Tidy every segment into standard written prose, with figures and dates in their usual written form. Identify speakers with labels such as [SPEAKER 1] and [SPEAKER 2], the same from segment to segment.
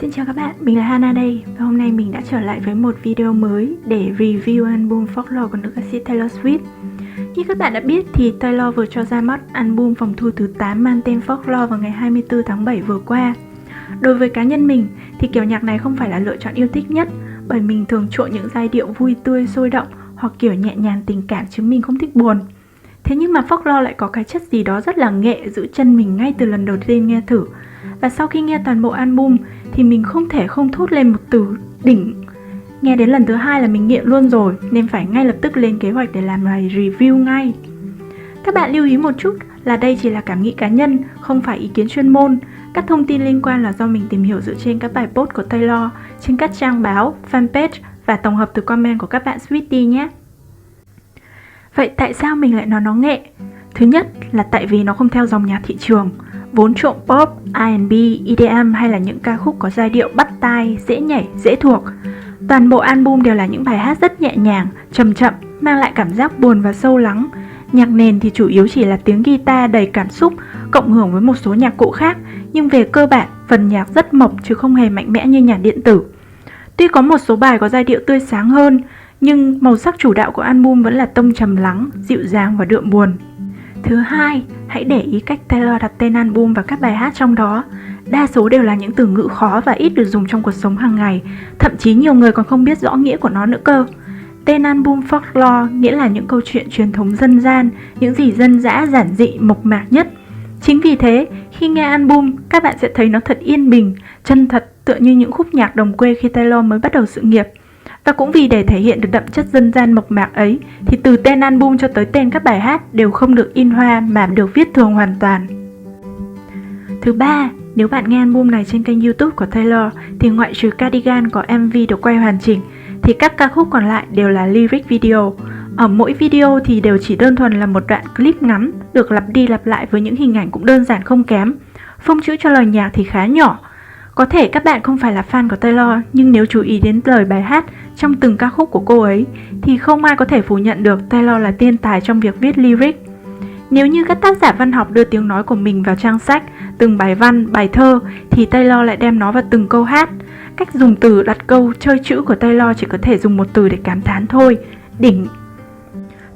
[SPEAKER 1] Xin chào các bạn, mình là Hana đây và hôm nay mình đã trở lại với một video mới để review album Folklore của nữ ca sĩ Taylor Swift. Như các bạn đã biết thì Taylor vừa cho ra mắt album phòng thu thứ 8 mang tên Folklore vào ngày 24 tháng 7 vừa qua. Đối với cá nhân mình thì kiểu nhạc này không phải là lựa chọn yêu thích nhất, bởi mình thường chuộng những giai điệu vui tươi sôi động hoặc kiểu nhẹ nhàng tình cảm chứ mình không thích buồn. Thế nhưng mà Folklore lại có cái chất gì đó rất là nghệ giữ chân mình ngay từ lần đầu tiên nghe thử. Và sau khi nghe toàn bộ album thì mình không thể không thốt lên một từ đỉnh. Nghe đến lần thứ hai là mình nghiện luôn rồi, nên phải ngay lập tức lên kế hoạch để làm bài review ngay. Các bạn lưu ý một chút là đây chỉ là cảm nghĩ cá nhân, không phải ý kiến chuyên môn. Các thông tin liên quan là do mình tìm hiểu dựa trên các bài post của Taylor trên các trang báo, fanpage và tổng hợp từ comment của các bạn Swiftie nhé. Vậy tại sao mình lại nói nó nghệ? Thứ nhất là tại vì nó không theo dòng nhạc thị trường, vốn chuộng pop, R&B, EDM hay là những ca khúc có giai điệu bắt tai, dễ nhảy, dễ thuộc. Toàn bộ album đều là những bài hát rất nhẹ nhàng, chậm chậm, mang lại cảm giác buồn và sâu lắng. Nhạc nền thì chủ yếu chỉ là tiếng guitar đầy cảm xúc, cộng hưởng với một số nhạc cụ khác, nhưng về cơ bản, phần nhạc rất mộc chứ không hề mạnh mẽ như nhạc điện tử. Tuy có một số bài có giai điệu tươi sáng hơn, nhưng màu sắc chủ đạo của album vẫn là tông trầm lắng, dịu dàng và đượm buồn. Thứ hai, hãy để ý cách Taylor đặt tên album và các bài hát trong đó. Đa số đều là những từ ngữ khó và ít được dùng trong cuộc sống hàng ngày, thậm chí nhiều người còn không biết rõ nghĩa của nó nữa cơ. Tên album Folklore nghĩa là những câu chuyện truyền thống dân gian, những gì dân dã giản dị mộc mạc nhất. Chính vì thế, khi nghe album, các bạn sẽ thấy nó thật yên bình, chân thật, tựa như những khúc nhạc đồng quê khi Taylor mới bắt đầu sự nghiệp. Và cũng vì để thể hiện được đậm chất dân gian mộc mạc ấy thì từ tên album cho tới tên các bài hát đều không được in hoa mà được viết thường hoàn toàn. Thứ ba, nếu bạn nghe album này trên kênh YouTube của Taylor thì ngoại trừ Cardigan có MV được quay hoàn chỉnh thì các ca khúc còn lại đều là lyric video. Ở mỗi video thì đều chỉ đơn thuần là một đoạn clip ngắn được lặp đi lặp lại với những hình ảnh cũng đơn giản không kém. Phông chữ cho lời nhạc thì khá nhỏ. Có thể các bạn không phải là fan của Taylor, nhưng nếu chú ý đến lời bài hát trong từng ca khúc của cô ấy thì không ai có thể phủ nhận được Taylor là thiên tài trong việc viết lyric. Nếu như các tác giả văn học đưa tiếng nói của mình vào trang sách, từng bài văn, bài thơ thì Taylor lại đem nó vào từng câu hát. Cách dùng từ đặt câu chơi chữ của Taylor chỉ có thể dùng một từ để cảm thán thôi, đỉnh.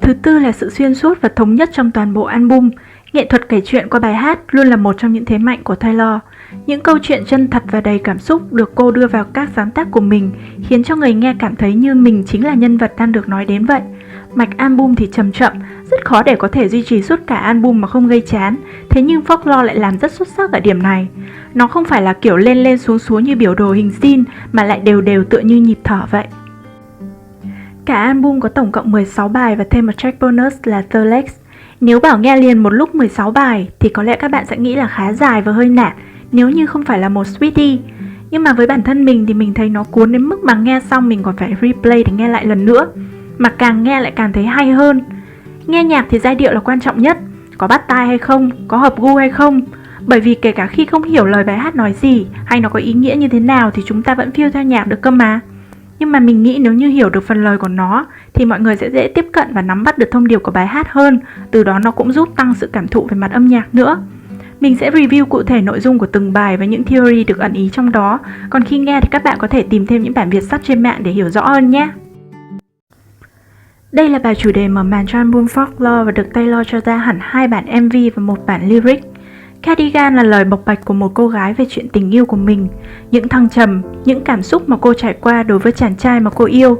[SPEAKER 1] Thứ tư là sự xuyên suốt và thống nhất trong toàn bộ album. Nghệ thuật kể chuyện qua bài hát luôn là một trong những thế mạnh của Taylor. Những câu chuyện chân thật và đầy cảm xúc được cô đưa vào các sáng tác của mình, khiến cho người nghe cảm thấy như mình chính là nhân vật đang được nói đến vậy. Mạch album thì chậm chậm, rất khó để có thể duy trì suốt cả album mà không gây chán. Thế nhưng Folklore lại làm rất xuất sắc ở điểm này. Nó không phải là kiểu lên lên xuống xuống như biểu đồ hình sin, mà lại đều đều tựa như nhịp thở vậy. Cả album có tổng cộng 16 bài và thêm một track bonus là The Legs. Nếu bảo nghe liền một lúc 16 bài thì có lẽ các bạn sẽ nghĩ là khá dài và hơi nản nếu như không phải là một Swiftie. Nhưng mà với bản thân mình thì mình thấy nó cuốn đến mức mà nghe xong mình còn phải replay để nghe lại lần nữa. Mà càng nghe lại càng thấy hay hơn. Nghe nhạc thì giai điệu là quan trọng nhất, có bắt tai hay không, có hợp gu hay không. Bởi vì kể cả khi không hiểu lời bài hát nói gì hay nó có ý nghĩa như thế nào thì chúng ta vẫn feel theo nhạc được cơ mà. Nhưng mà mình nghĩ nếu như hiểu được phần lời của nó thì mọi người sẽ dễ tiếp cận và nắm bắt được thông điệp của bài hát hơn. Từ đó nó cũng giúp tăng sự cảm thụ về mặt âm nhạc nữa. Mình sẽ review cụ thể nội dung của từng bài và những theory được ẩn ý trong đó. Còn khi nghe thì các bạn có thể tìm thêm những bản Việt sắp trên mạng để hiểu rõ hơn nhé. Đây là bài chủ đề mở màn cho album Folklore và được Taylor cho ra hẳn 2 bản MV và 1 bản lyric. Cardigan là lời bộc bạch của một cô gái về chuyện tình yêu của mình, những thăng trầm, những cảm xúc mà cô trải qua đối với chàng trai mà cô yêu.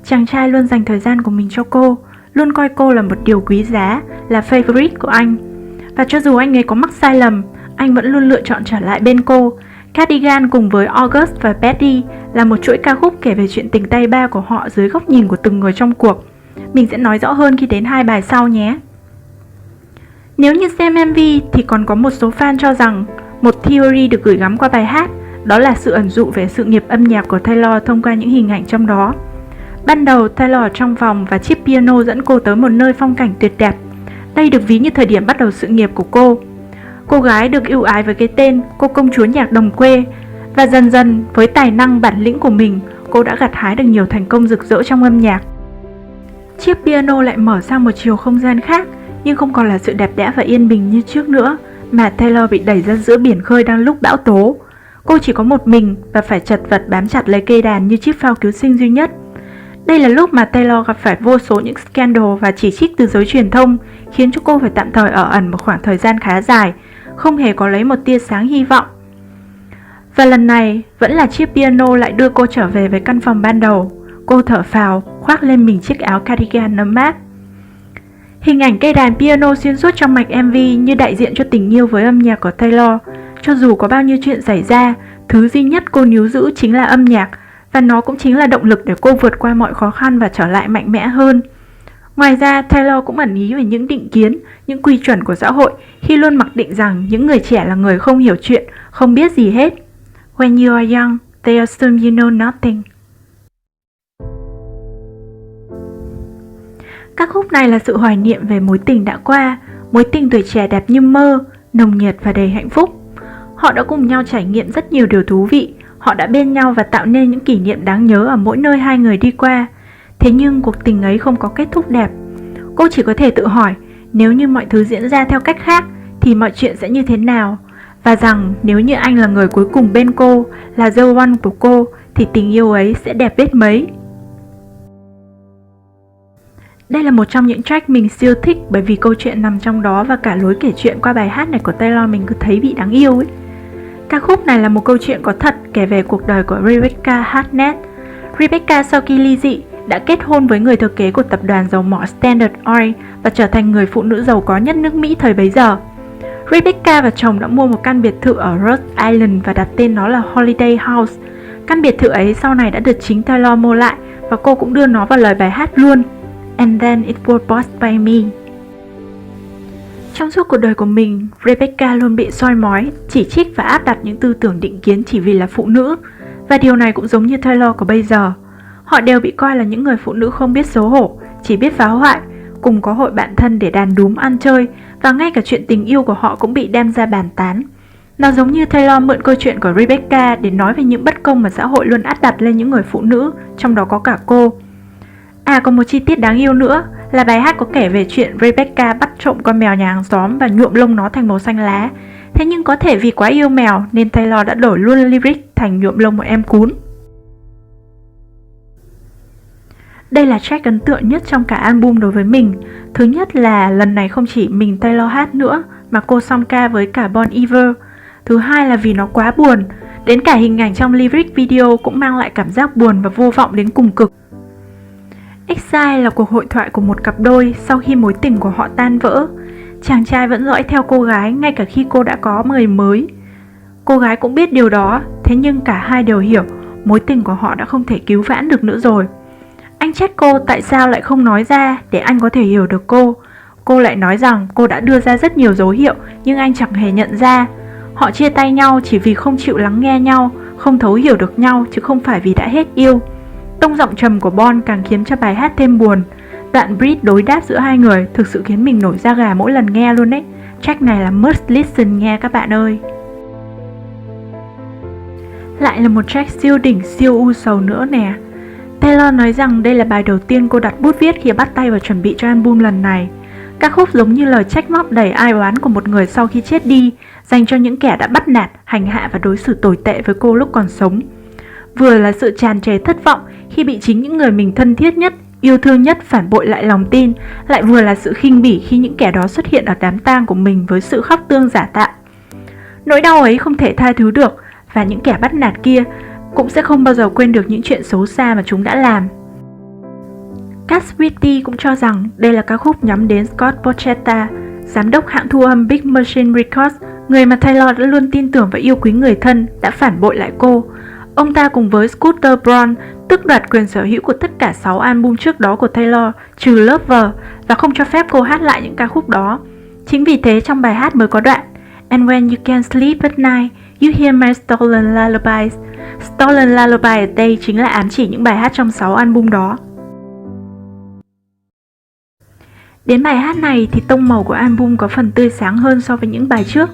[SPEAKER 1] Chàng trai luôn dành thời gian của mình cho cô, luôn coi cô là một điều quý giá, là favorite của anh. Và cho dù anh ấy có mắc sai lầm, anh vẫn luôn lựa chọn trở lại bên cô. Cardigan cùng với August và Betty là một chuỗi ca khúc kể về chuyện tình tay ba của họ dưới góc nhìn của từng người trong cuộc. Mình sẽ nói rõ hơn khi đến 2 bài sau nhé. Nếu như xem MV thì còn có một số fan cho rằng một theory được gửi gắm qua bài hát, đó là sự ẩn dụ về sự nghiệp âm nhạc của Taylor thông qua những hình ảnh trong đó. Ban đầu Taylor ở trong phòng và chiếc piano dẫn cô tới một nơi phong cảnh tuyệt đẹp. Đây được ví như thời điểm bắt đầu sự nghiệp của cô. Cô gái được ưu ái với cái tên cô công chúa nhạc đồng quê. Và dần dần với tài năng bản lĩnh của mình, cô đã gặt hái được nhiều thành công rực rỡ trong âm nhạc. Chiếc piano lại mở sang một chiều không gian khác, nhưng không còn là sự đẹp đẽ và yên bình như trước nữa, mà Taylor bị đẩy ra giữa biển khơi đang lúc bão tố. Cô chỉ có một mình và phải chật vật bám chặt lấy cây đàn như chiếc phao cứu sinh duy nhất. Đây là lúc mà Taylor gặp phải vô số những scandal và chỉ trích từ giới truyền thông, khiến cho cô phải tạm thời ở ẩn một khoảng thời gian khá dài, không hề có lấy một tia sáng hy vọng. Và lần này, vẫn là chiếc piano lại đưa cô trở về với căn phòng ban đầu. Cô thở phào, khoác lên mình chiếc áo cardigan ấm áp. Hình ảnh cây đàn piano xuyên suốt trong mạch MV như đại diện cho tình yêu với âm nhạc của Taylor. Cho dù có bao nhiêu chuyện xảy ra, thứ duy nhất cô níu giữ chính là âm nhạc, và nó cũng chính là động lực để cô vượt qua mọi khó khăn và trở lại mạnh mẽ hơn. Ngoài ra, Taylor cũng ẩn ý về những định kiến, những quy chuẩn của xã hội khi luôn mặc định rằng những người trẻ là người không hiểu chuyện, không biết gì hết. When you are young, they assume you know nothing. Các khúc này là sự hoài niệm về mối tình đã qua, mối tình tuổi trẻ đẹp như mơ, nồng nhiệt và đầy hạnh phúc. Họ đã cùng nhau trải nghiệm rất nhiều điều thú vị, họ đã bên nhau và tạo nên những kỷ niệm đáng nhớ ở mỗi nơi hai người đi qua. Thế nhưng cuộc tình ấy không có kết thúc đẹp. Cô chỉ có thể tự hỏi, nếu như mọi thứ diễn ra theo cách khác thì mọi chuyện sẽ như thế nào? Và rằng nếu như anh là người cuối cùng bên cô, là the one của cô, thì tình yêu ấy sẽ đẹp biết mấy. Đây là một trong những track mình siêu thích bởi vì câu chuyện nằm trong đó và cả lối kể chuyện qua bài hát này của Taylor mình cứ thấy bị đáng yêu ấy. Ca khúc này là một câu chuyện có thật kể về cuộc đời của Rebecca Hartnett. Rebecca sau khi ly dị đã kết hôn với người thừa kế của tập đoàn dầu mỏ Standard Oil và trở thành người phụ nữ giàu có nhất nước Mỹ thời bấy giờ. Rebecca và chồng đã mua một căn biệt thự ở Rhode Island và đặt tên nó là Holiday House. Căn biệt thự ấy sau này đã được chính Taylor mua lại và cô cũng đưa nó vào lời bài hát luôn. And then it was bought by me. Trong suốt cuộc đời của mình, Rebecca luôn bị soi mói, chỉ trích và áp đặt những tư tưởng định kiến chỉ vì là phụ nữ. Và điều này cũng giống như Taylor của bây giờ. Họ đều bị coi là những người phụ nữ không biết xấu hổ, chỉ biết phá hoại, cùng có hội bạn thân để đàn đúm ăn chơi, và ngay cả chuyện tình yêu của họ cũng bị đem ra bàn tán. Nó giống như Taylor mượn câu chuyện của Rebecca để nói về những bất công mà xã hội luôn áp đặt lên những người phụ nữ, trong đó có cả cô. Còn một chi tiết đáng yêu nữa là bài hát có kể về chuyện Rebecca bắt trộm con mèo nhà hàng xóm và nhuộm lông nó thành màu xanh lá. Thế nhưng có thể vì quá yêu mèo nên Taylor đã đổi luôn lyric thành nhuộm lông một em cún. Đây là track ấn tượng nhất trong cả album đối với mình. Thứ nhất là lần này không chỉ mình Taylor hát nữa mà cô song ca với cả Bon Iver. Thứ hai là vì nó quá buồn, đến cả hình ảnh trong lyric video cũng mang lại cảm giác buồn và vô vọng đến cùng cực. Exile là cuộc hội thoại của một cặp đôi sau khi mối tình của họ tan vỡ. Chàng trai vẫn dõi theo cô gái ngay cả khi cô đã có người mới. Cô gái cũng biết điều đó, thế nhưng cả hai đều hiểu mối tình của họ đã không thể cứu vãn được nữa rồi. Anh trách cô tại sao lại không nói ra để anh có thể hiểu được cô. Cô lại nói rằng cô đã đưa ra rất nhiều dấu hiệu nhưng anh chẳng hề nhận ra. Họ chia tay nhau chỉ vì không chịu lắng nghe nhau, không thấu hiểu được nhau chứ không phải vì đã hết yêu. Tông giọng trầm của Bon càng khiến cho bài hát thêm buồn. Đoạn bridge đối đáp giữa hai người thực sự khiến mình nổi da gà mỗi lần nghe luôn đấy. Track này là must listen nghe các bạn ơi. Lại là một track siêu đỉnh siêu u sầu nữa nè. Taylor nói rằng đây là bài đầu tiên cô đặt bút viết khi bắt tay vào chuẩn bị cho album lần này. Ca khúc giống như lời trách móc đầy ai oán của một người sau khi chết đi, dành cho những kẻ đã bắt nạt, hành hạ và đối xử tồi tệ với cô lúc còn sống. Vừa là sự tràn trề thất vọng khi bị chính những người mình thân thiết nhất, yêu thương nhất phản bội lại lòng tin, lại vừa là sự khinh bỉ khi những kẻ đó xuất hiện ở đám tang của mình với sự khóc tương giả tạo. Nỗi đau ấy không thể tha thứ được, và những kẻ bắt nạt kia cũng sẽ không bao giờ quên được những chuyện xấu xa mà chúng đã làm. Cat Sweetie cũng cho rằng đây là ca khúc nhắm đến Scott Borchetta, giám đốc hãng thu âm Big Machine Records, người mà Taylor đã luôn tin tưởng và yêu quý người thân, đã phản bội lại cô. Ông ta cùng với Scooter Braun tước đoạt quyền sở hữu của tất cả 6 album trước đó của Taylor, trừ Lover, và không cho phép cô hát lại những ca khúc đó. Chính vì thế trong bài hát mới có đoạn And when you can't sleep at night, you hear my stolen lullabies. Stolen Lullaby ở đây chính là ám chỉ những bài hát trong 6 album đó. Đến bài hát này thì tông màu của album có phần tươi sáng hơn so với những bài trước.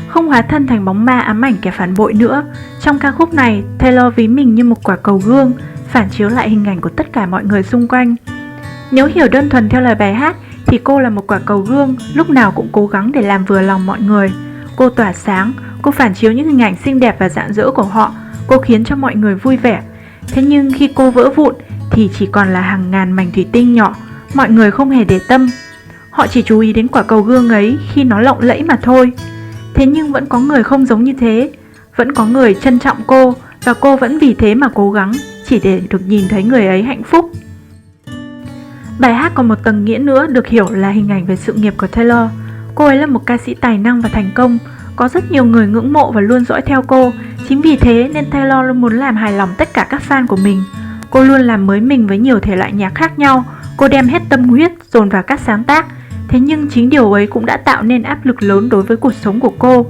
[SPEAKER 1] Không hóa thân thành bóng ma ám ảnh kẻ phản bội nữa. Trong ca khúc này, Taylor ví mình như một quả cầu gương, phản chiếu lại hình ảnh của tất cả mọi người xung quanh. Nếu hiểu đơn thuần theo lời bài hát thì cô là một quả cầu gương, lúc nào cũng cố gắng để làm vừa lòng mọi người. Cô tỏa sáng, cô phản chiếu những hình ảnh xinh đẹp và rạng rỡ của họ, cô khiến cho mọi người vui vẻ. Thế nhưng khi cô vỡ vụn thì chỉ còn là hàng ngàn mảnh thủy tinh nhỏ, mọi người không hề để tâm. Họ chỉ chú ý đến quả cầu gương ấy khi nó lộng lẫy mà thôi. Thế nhưng vẫn có người không giống như thế. Vẫn có người trân trọng cô, và cô vẫn vì thế mà cố gắng, chỉ để được nhìn thấy người ấy hạnh phúc. Bài hát còn một tầng nghĩa nữa được hiểu là hình ảnh về sự nghiệp của Taylor. Cô ấy là một ca sĩ tài năng và thành công, có rất nhiều người ngưỡng mộ và luôn dõi theo cô. Chính vì thế nên Taylor luôn muốn làm hài lòng tất cả các fan của mình. Cô luôn làm mới mình với nhiều thể loại nhạc khác nhau. Cô đem hết tâm huyết dồn vào các sáng tác. Thế nhưng chính điều ấy cũng đã tạo nên áp lực lớn đối với cuộc sống của cô.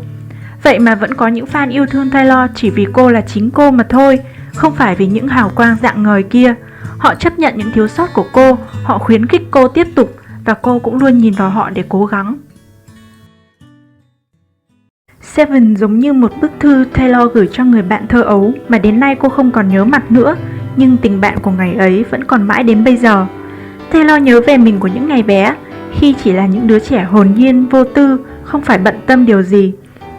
[SPEAKER 1] Vậy mà vẫn có những fan yêu thương Taylor chỉ vì cô là chính cô mà thôi, không phải vì những hào quang rạng ngời kia. Họ chấp nhận những thiếu sót của cô, họ khuyến khích cô tiếp tục, và cô cũng luôn nhìn vào họ để cố gắng. Seven giống như một bức thư Taylor gửi cho người bạn thơ ấu mà đến nay cô không còn nhớ mặt nữa, nhưng tình bạn của ngày ấy vẫn còn mãi đến bây giờ. Taylor nhớ về mình của những ngày bé, khi chỉ là những đứa trẻ hồn nhiên, vô tư, không phải bận tâm điều gì.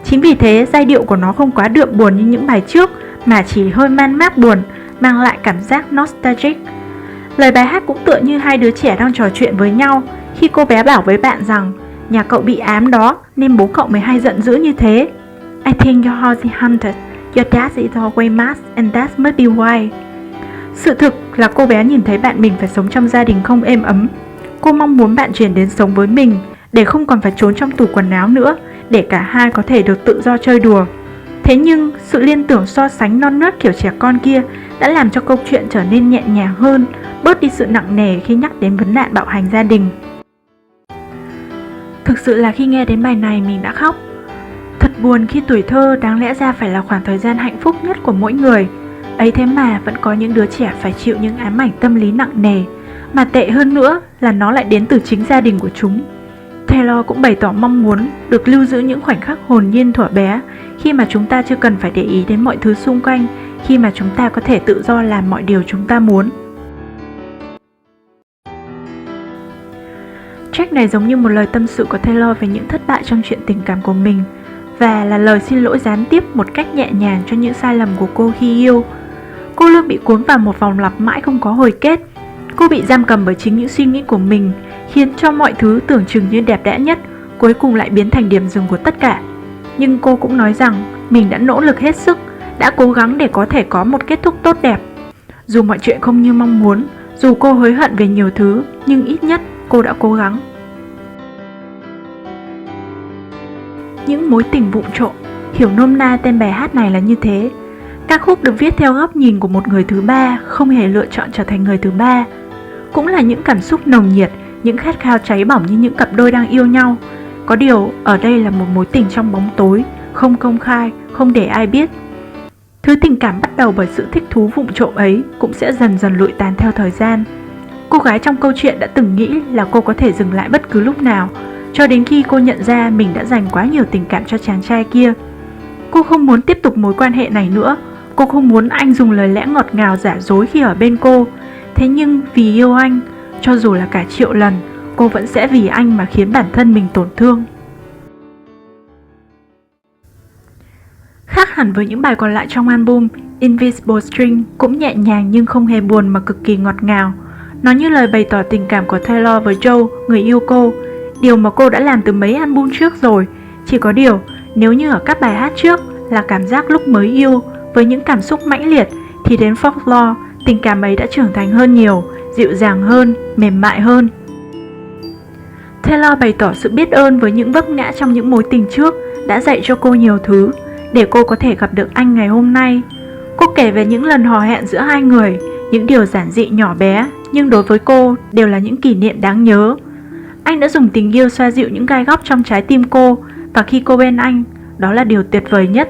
[SPEAKER 1] Chính vì thế, giai điệu của nó không quá đượm buồn như những bài trước, mà chỉ hơi man mác buồn, mang lại cảm giác nostalgic. Lời bài hát cũng tựa như hai đứa trẻ đang trò chuyện với nhau, khi cô bé bảo với bạn rằng nhà cậu bị ám đó nên bố cậu mới hay giận dữ như thế. I think your house is haunted, your dad is always mad and that must be why. Sự thực là cô bé nhìn thấy bạn mình phải sống trong gia đình không êm ấm. Cô mong muốn bạn chuyển đến sống với mình, để không còn phải trốn trong tủ quần áo nữa, để cả hai có thể được tự do chơi đùa. Thế nhưng, sự liên tưởng so sánh non nớt kiểu trẻ con kia đã làm cho câu chuyện trở nên nhẹ nhàng hơn, bớt đi sự nặng nề khi nhắc đến vấn nạn bạo hành gia đình. Thực sự là khi nghe đến bài này mình đã khóc. Thật buồn khi tuổi thơ đáng lẽ ra phải là khoảng thời gian hạnh phúc nhất của mỗi người. Ấy thế mà vẫn có những đứa trẻ phải chịu những ám ảnh tâm lý nặng nề, mà tệ hơn nữa là nó lại đến từ chính gia đình của chúng. Taylor cũng bày tỏ mong muốn được lưu giữ những khoảnh khắc hồn nhiên thuở bé, khi mà chúng ta chưa cần phải để ý đến mọi thứ xung quanh, khi mà chúng ta có thể tự do làm mọi điều chúng ta muốn. Track này giống như một lời tâm sự của Taylor về những thất bại trong chuyện tình cảm của mình, và là lời xin lỗi gián tiếp một cách nhẹ nhàng cho những sai lầm của cô khi yêu. Cô luôn bị cuốn vào một vòng lặp mãi không có hồi kết. Cô bị giam cầm bởi chính những suy nghĩ của mình, khiến cho mọi thứ tưởng chừng như đẹp đẽ nhất cuối cùng lại biến thành điểm dừng của tất cả. Nhưng cô cũng nói rằng mình đã nỗ lực hết sức, đã cố gắng để có thể có một kết thúc tốt đẹp. Dù mọi chuyện không như mong muốn, dù cô hối hận về nhiều thứ, nhưng ít nhất cô đã cố gắng. Những mối tình vụng trộm, hiểu nôm na tên bài hát này là như thế. Ca khúc được viết theo góc nhìn của một người thứ ba, không hề lựa chọn trở thành người thứ ba. Cũng là những cảm xúc nồng nhiệt, những khát khao cháy bỏng như những cặp đôi đang yêu nhau. Có điều, ở đây là một mối tình trong bóng tối, không công khai, không để ai biết. Thứ tình cảm bắt đầu bởi sự thích thú vụng trộm ấy cũng sẽ dần dần lụi tàn theo thời gian. Cô gái trong câu chuyện đã từng nghĩ là cô có thể dừng lại bất cứ lúc nào, cho đến khi cô nhận ra mình đã dành quá nhiều tình cảm cho chàng trai kia. Cô không muốn tiếp tục mối quan hệ này nữa. Cô không muốn anh dùng lời lẽ ngọt ngào giả dối khi ở bên cô. Thế nhưng vì yêu anh, cho dù là cả triệu lần, cô vẫn sẽ vì anh mà khiến bản thân mình tổn thương. Khác hẳn với những bài còn lại trong album, Invisible String cũng nhẹ nhàng nhưng không hề buồn mà cực kỳ ngọt ngào. Nó như lời bày tỏ tình cảm của Taylor với Joe, người yêu cô, điều mà cô đã làm từ mấy album trước rồi. Chỉ có điều, nếu như ở các bài hát trước là cảm giác lúc mới yêu với những cảm xúc mãnh liệt, thì đến Folklore, tình cảm ấy đã trưởng thành hơn nhiều, dịu dàng hơn, mềm mại hơn. Taylor bày tỏ sự biết ơn với những vấp ngã trong những mối tình trước đã dạy cho cô nhiều thứ, để cô có thể gặp được anh ngày hôm nay. Cô kể về những lần hò hẹn giữa hai người, những điều giản dị nhỏ bé, nhưng đối với cô đều là những kỷ niệm đáng nhớ. Anh đã dùng tình yêu xoa dịu những gai góc trong trái tim cô, và khi cô bên anh, đó là điều tuyệt vời nhất.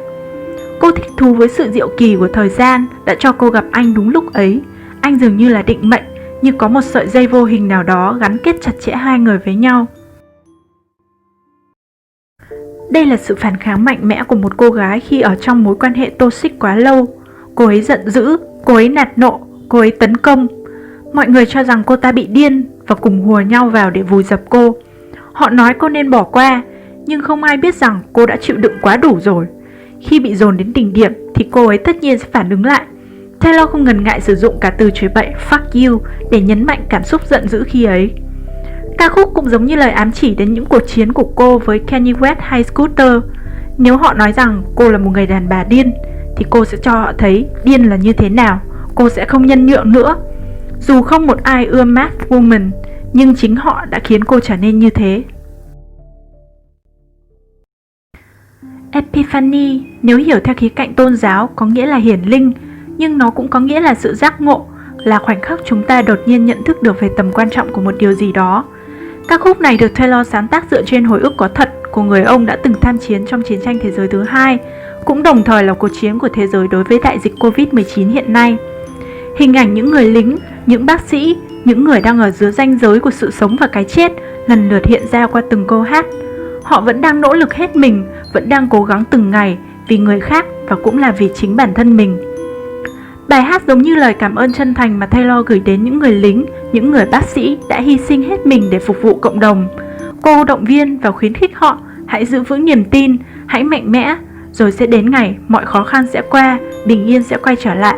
[SPEAKER 1] Cô thích thú với sự diệu kỳ của thời gian đã cho cô gặp anh đúng lúc ấy. Anh dường như là định mệnh, như có một sợi dây vô hình nào đó gắn kết chặt chẽ hai người với nhau. Đây là sự phản kháng mạnh mẽ của một cô gái khi ở trong mối quan hệ toxic quá lâu. Cô ấy giận dữ, cô ấy nạt nộ, cô ấy tấn công. Mọi người cho rằng cô ta bị điên và cùng hùa nhau vào để vùi dập cô. Họ nói cô nên bỏ qua, nhưng không ai biết rằng cô đã chịu đựng quá đủ rồi. Khi bị dồn đến đỉnh điểm thì cô ấy tất nhiên sẽ phản ứng lại. Taylor không ngần ngại sử dụng cả từ chửi bậy fuck you để nhấn mạnh cảm xúc giận dữ khi ấy. Ca khúc cũng giống như lời ám chỉ đến những cuộc chiến của cô với Kanye West hay Scooter. Nếu họ nói rằng cô là một người đàn bà điên thì cô sẽ cho họ thấy điên là như thế nào. Cô sẽ không nhân nhượng nữa. Dù không một ai ưa Mad Woman, nhưng chính họ đã khiến cô trở nên như thế. Epiphany, nếu hiểu theo khía cạnh tôn giáo, có nghĩa là hiển linh, nhưng nó cũng có nghĩa là sự giác ngộ, là khoảnh khắc chúng ta đột nhiên nhận thức được về tầm quan trọng của một điều gì đó. Ca khúc này được Taylor sáng tác dựa trên hồi ức có thật của người ông đã từng tham chiến trong chiến tranh thế giới thứ hai, cũng đồng thời là cuộc chiến của thế giới đối với đại dịch Covid-19 hiện nay. Hình ảnh những người lính, những bác sĩ, những người đang ở giữa ranh giới của sự sống và cái chết lần lượt hiện ra qua từng câu hát. Họ vẫn đang nỗ lực hết mình, vẫn đang cố gắng từng ngày vì người khác và cũng là vì chính bản thân mình. Bài hát giống như lời cảm ơn chân thành mà Taylor gửi đến những người lính, những người bác sĩ đã hy sinh hết mình để phục vụ cộng đồng. Cô động viên và khuyến khích họ hãy giữ vững niềm tin, hãy mạnh mẽ, rồi sẽ đến ngày mọi khó khăn sẽ qua, bình yên sẽ quay trở lại.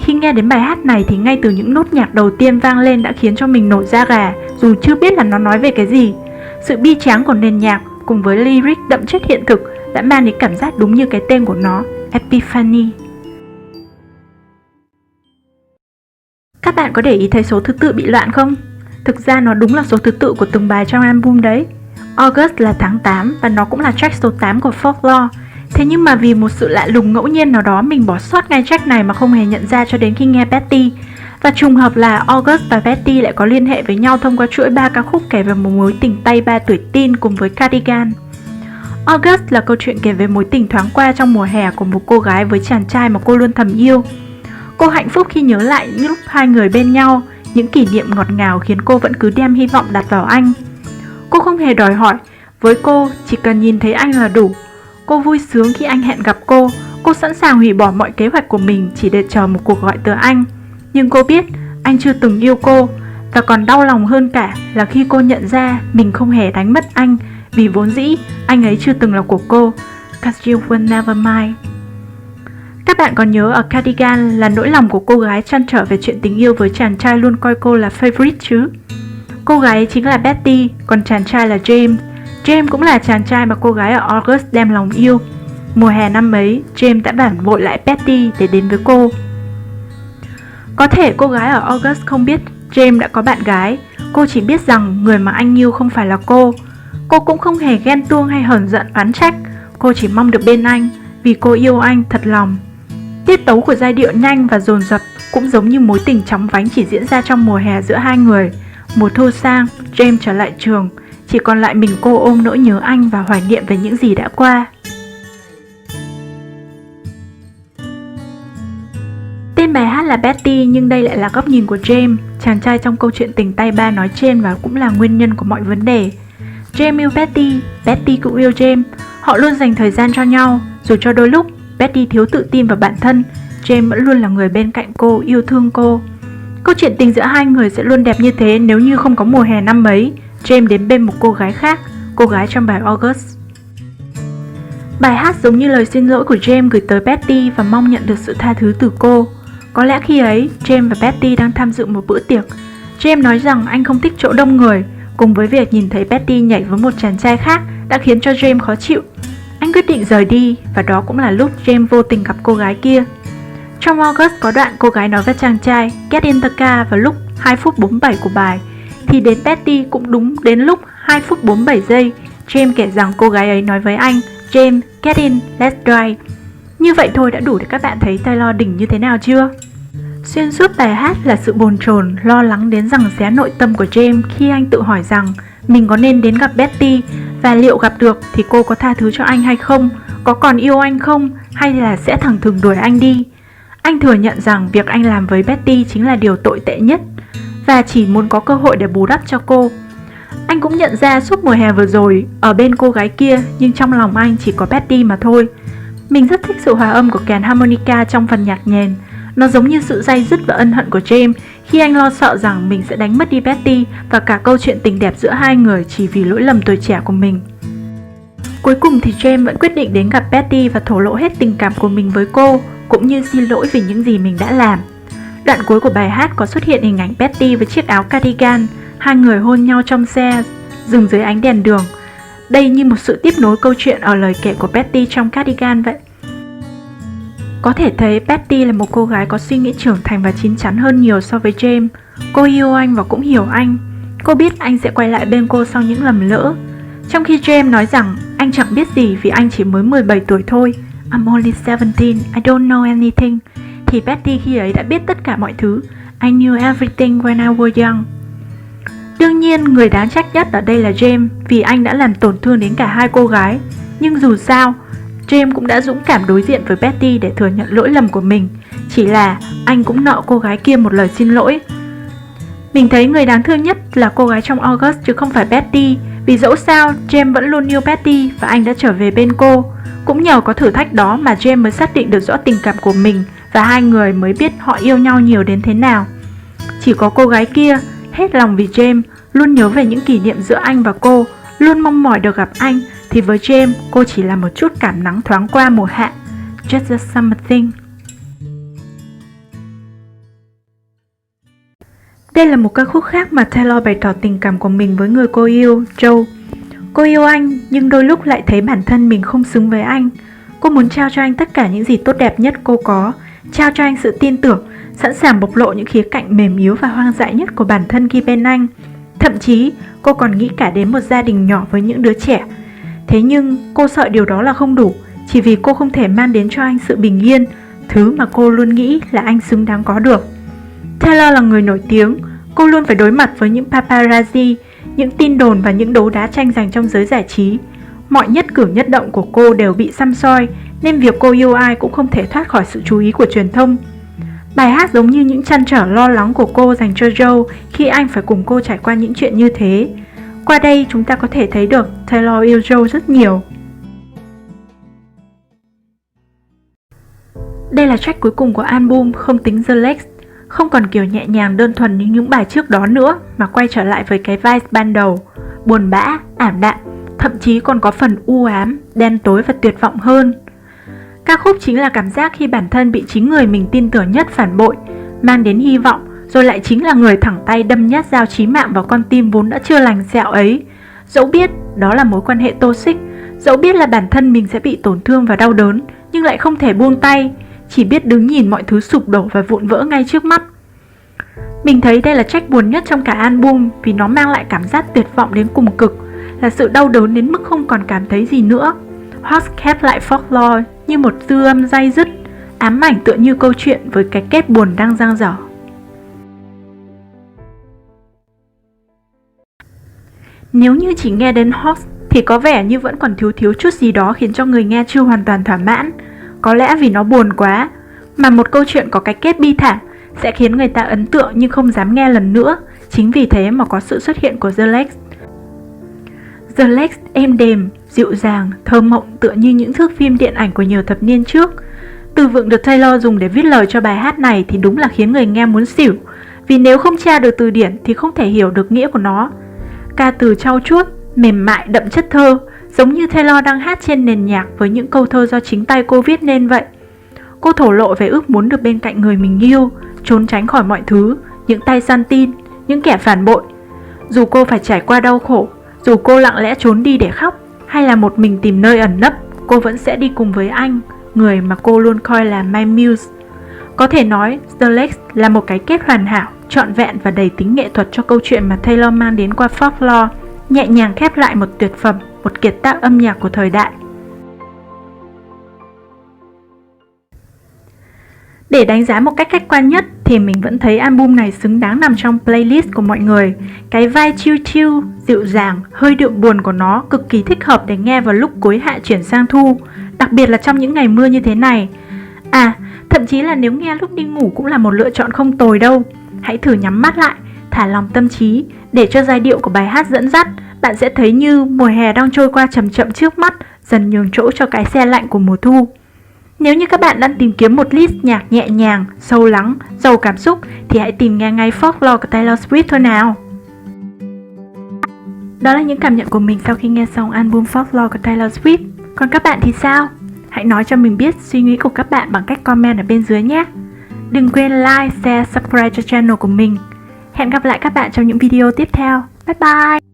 [SPEAKER 1] Khi nghe đến bài hát này thì ngay từ những nốt nhạc đầu tiên vang lên đã khiến cho mình nổi da gà, dù chưa biết là nó nói về cái gì. Sự bi tráng của nền nhạc cùng với lyric đậm chất hiện thực đã mang đến cảm giác đúng như cái tên của nó, Epiphany. Các bạn có để ý thấy số thứ tự bị loạn không? Thực ra nó đúng là số thứ tự của từng bài trong album đấy. August là tháng 8 và nó cũng là track số 8 của Folklore. Thế nhưng mà vì một sự lạ lùng ngẫu nhiên nào đó mình bỏ sót ngay track này mà không hề nhận ra cho đến khi nghe Betty. Và trùng hợp là August và Betty lại có liên hệ với nhau thông qua chuỗi 3 ca khúc kể về một mối tình tay 3 tuổi teen cùng với Cardigan. August là câu chuyện kể về mối tình thoáng qua trong mùa hè của một cô gái với chàng trai mà cô luôn thầm yêu. Cô hạnh phúc khi nhớ lại những lúc hai người bên nhau, những kỷ niệm ngọt ngào khiến cô vẫn cứ đem hy vọng đặt vào anh. Cô không hề đòi hỏi, với cô chỉ cần nhìn thấy anh là đủ. Cô vui sướng khi anh hẹn gặp cô sẵn sàng hủy bỏ mọi kế hoạch của mình chỉ để chờ một cuộc gọi từ anh. Nhưng cô biết anh chưa từng yêu cô, và còn đau lòng hơn cả là khi cô nhận ra mình không hề đánh mất anh, vì vốn dĩ anh ấy chưa từng là của cô. 'Cause you were never mine. Các bạn còn nhớ ở Cardigan là nỗi lòng của cô gái trăn trở về chuyện tình yêu với chàng trai luôn coi cô là favorite chứ? Cô gái ấy chính là Betty, còn chàng trai là James. James cũng là chàng trai mà cô gái ở August đem lòng yêu. Mùa hè năm ấy, James đã bản vội lại Betty để đến với cô. Có thể cô gái ở August không biết James đã có bạn gái. Cô chỉ biết rằng người mà anh yêu không phải là cô. Cô cũng không hề ghen tuông hay hờn giận oán trách. Cô chỉ mong được bên anh vì cô yêu anh thật lòng. Tiết tấu của giai điệu nhanh và dồn dập cũng giống như mối tình chóng vánh chỉ diễn ra trong mùa hè giữa hai người. Mùa thu sang, James trở lại trường, chỉ còn lại mình cô ôm nỗi nhớ anh và hoài niệm về những gì đã qua. Tên bài hát là Betty nhưng đây lại là góc nhìn của James, chàng trai trong câu chuyện tình tay ba nói trên và cũng là nguyên nhân của mọi vấn đề. James yêu Betty, Betty cũng yêu James. Họ luôn dành thời gian cho nhau, dù cho đôi lúc Betty thiếu tự tin vào bản thân, James vẫn luôn là người bên cạnh cô, yêu thương cô. Câu chuyện tình giữa hai người sẽ luôn đẹp như thế nếu như không có mùa hè năm ấy, James đến bên một cô gái khác, cô gái trong bài August. Bài hát giống như lời xin lỗi của James gửi tới Betty và mong nhận được sự tha thứ từ cô. Có lẽ khi ấy, James và Betty đang tham dự một bữa tiệc. James nói rằng anh không thích chỗ đông người, cùng với việc nhìn thấy Betty nhảy với một chàng trai khác đã khiến cho James khó chịu. Anh quyết định rời đi và đó cũng là lúc James vô tình gặp cô gái kia. Trong August có đoạn cô gái nói với chàng trai get in the car vào lúc 2 phút 47 của bài, thì đến Betty cũng đúng đến lúc 2 phút 47 giây. James kể rằng cô gái ấy nói với anh James, get in, let's drive. Như vậy thôi đã đủ để các bạn thấy Taylor đỉnh như thế nào chưa? Xuyên suốt bài hát là sự bồn chồn, lo lắng đến giằng xé nội tâm của James khi anh tự hỏi rằng mình có nên đến gặp Betty và liệu gặp được thì cô có tha thứ cho anh hay không, có còn yêu anh không, hay là sẽ thẳng thừng đuổi anh đi. Anh thừa nhận rằng việc anh làm với Betty chính là điều tồi tệ nhất và chỉ muốn có cơ hội để bù đắp cho cô. Anh cũng nhận ra suốt mùa hè vừa rồi ở bên cô gái kia nhưng trong lòng anh chỉ có Betty mà thôi. Mình rất thích sự hòa âm của kèn harmonica trong phần nhạc nhèn. Nó giống như sự day dứt và ân hận của James khi anh lo sợ rằng mình sẽ đánh mất đi Betty và cả câu chuyện tình đẹp giữa hai người chỉ vì lỗi lầm tuổi trẻ của mình. Cuối cùng thì James vẫn quyết định đến gặp Betty và thổ lộ hết tình cảm của mình với cô, cũng như xin lỗi vì những gì mình đã làm. Đoạn cuối của bài hát có xuất hiện hình ảnh Betty với chiếc áo cardigan, hai người hôn nhau trong xe, dừng dưới ánh đèn đường. Đây như một sự tiếp nối câu chuyện ở lời kể của Betty trong Cardigan vậy. Có thể thấy Betty là một cô gái có suy nghĩ trưởng thành và chín chắn hơn nhiều so với James. Cô yêu anh và cũng hiểu anh. Cô biết anh sẽ quay lại bên cô sau những lầm lỡ. Trong khi James nói rằng anh chẳng biết gì vì anh chỉ mới 17 tuổi thôi. I'm only 17, I don't know anything. Thì Betty khi ấy đã biết tất cả mọi thứ. I knew everything when I was young. Đương nhiên, người đáng trách nhất ở đây là James vì anh đã làm tổn thương đến cả hai cô gái. Nhưng dù sao, James cũng đã dũng cảm đối diện với Betty để thừa nhận lỗi lầm của mình. Chỉ là anh cũng nợ cô gái kia một lời xin lỗi. Mình thấy người đáng thương nhất là cô gái trong August chứ không phải Betty. Vì dẫu sao, James vẫn luôn yêu Betty và anh đã trở về bên cô. Cũng nhờ có thử thách đó mà James mới xác định được rõ tình cảm của mình và hai người mới biết họ yêu nhau nhiều đến thế nào. Chỉ có cô gái kia, hết lòng vì James, luôn nhớ về những kỷ niệm giữa anh và cô, luôn mong mỏi được gặp anh, thì với James, cô chỉ là một chút cảm nắng thoáng qua mùa hạ. Just a summer thing. Đây là một ca khúc khác mà Taylor bày tỏ tình cảm của mình với người cô yêu, Joe. Cô yêu anh, nhưng đôi lúc lại thấy bản thân mình không xứng với anh. Cô muốn trao cho anh tất cả những gì tốt đẹp nhất cô có, trao cho anh sự tin tưởng, sẵn sàng bộc lộ những khía cạnh mềm yếu và hoang dại nhất của bản thân khi bên anh. Thậm chí, cô còn nghĩ cả đến một gia đình nhỏ với những đứa trẻ. Thế nhưng, cô sợ điều đó là không đủ, chỉ vì cô không thể mang đến cho anh sự bình yên, thứ mà cô luôn nghĩ là anh xứng đáng có được. Taylor là người nổi tiếng, cô luôn phải đối mặt với những paparazzi, những tin đồn và những đấu đá tranh giành trong giới giải trí. Mọi nhất cử nhất động của cô đều bị săm soi, nên việc cô yêu ai cũng không thể thoát khỏi sự chú ý của truyền thông. Bài hát giống như những trăn trở lo lắng của cô dành cho Joe khi anh phải cùng cô trải qua những chuyện như thế. Qua đây chúng ta có thể thấy được Taylor yêu Joe rất nhiều. Đây là track cuối cùng của album, không tính The Legs. Không còn kiểu nhẹ nhàng đơn thuần như những bài trước đó nữa, mà quay trở lại với cái vibe ban đầu, buồn bã, ảm đạm, thậm chí còn có phần u ám, đen tối và tuyệt vọng hơn. Ca khúc chính là cảm giác khi bản thân bị chính người mình tin tưởng nhất phản bội, mang đến hy vọng, rồi lại chính là người thẳng tay đâm nhát dao chí mạng vào con tim vốn đã chưa lành sẹo ấy. Dẫu biết đó là mối quan hệ toxic, dẫu biết là bản thân mình sẽ bị tổn thương và đau đớn, nhưng lại không thể buông tay, chỉ biết đứng nhìn mọi thứ sụp đổ và vụn vỡ ngay trước mắt. Mình thấy đây là track buồn nhất trong cả album vì nó mang lại cảm giác tuyệt vọng đến cùng cực, là sự đau đớn đến mức không còn cảm thấy gì nữa. Horse khép lại folklore như một dư âm day dứt, ám ảnh tựa như câu chuyện với cái kết buồn đang dang dở. Nếu như chỉ nghe đến Horse thì có vẻ như vẫn còn thiếu chút gì đó khiến cho người nghe chưa hoàn toàn thỏa mãn. Có lẽ vì nó buồn quá, mà một câu chuyện có cái kết bi thảm sẽ khiến người ta ấn tượng nhưng không dám nghe lần nữa. Chính vì thế mà có sự xuất hiện của The Legs. The Legs êm đềm, dịu dàng, thơ mộng tựa như những thước phim điện ảnh của nhiều thập niên trước. Từ vựng được Taylor dùng để viết lời cho bài hát này thì đúng là khiến người nghe muốn xỉu, vì nếu không tra được từ điển thì không thể hiểu được nghĩa của nó. Ca từ trau chuốt, mềm mại, đậm chất thơ, giống như Taylor đang hát trên nền nhạc với những câu thơ do chính tay cô viết nên vậy. Cô thổ lộ về ước muốn được bên cạnh người mình yêu, trốn tránh khỏi mọi thứ, những tay săn tin, những kẻ phản bội. Dù cô phải trải qua đau khổ, dù cô lặng lẽ trốn đi để khóc, hay là một mình tìm nơi ẩn nấp, cô vẫn sẽ đi cùng với anh, người mà cô luôn coi là my muse. Có thể nói, The Legs là một cái kết hoàn hảo, trọn vẹn và đầy tính nghệ thuật cho câu chuyện mà Taylor mang đến qua folklore, nhẹ nhàng khép lại một tuyệt phẩm, một kiệt tác âm nhạc của thời đại. Để đánh giá một cách khách quan nhất thì mình vẫn thấy album này xứng đáng nằm trong playlist của mọi người. Cái vibe chill, dịu dàng, hơi điệu buồn của nó cực kỳ thích hợp để nghe vào lúc cuối hạ chuyển sang thu, đặc biệt là trong những ngày mưa như thế này. Thậm chí là nếu nghe lúc đi ngủ cũng là một lựa chọn không tồi đâu. Hãy thử nhắm mắt lại, thả lòng tâm trí, để cho giai điệu của bài hát dẫn dắt. Bạn sẽ thấy như mùa hè đang trôi qua chậm chậm trước mắt, dần nhường chỗ cho cái se lạnh của mùa thu. Nếu như các bạn đang tìm kiếm một list nhạc nhẹ nhàng, sâu lắng, giàu cảm xúc thì hãy tìm nghe ngay Folklore của Taylor Swift thôi nào. Đó là những cảm nhận của mình sau khi nghe xong album Folklore của Taylor Swift. Còn các bạn thì sao? Hãy nói cho mình biết suy nghĩ của các bạn bằng cách comment ở bên dưới nhé. Đừng quên like, share, subscribe cho channel của mình. Hẹn gặp lại các bạn trong những video tiếp theo. Bye bye!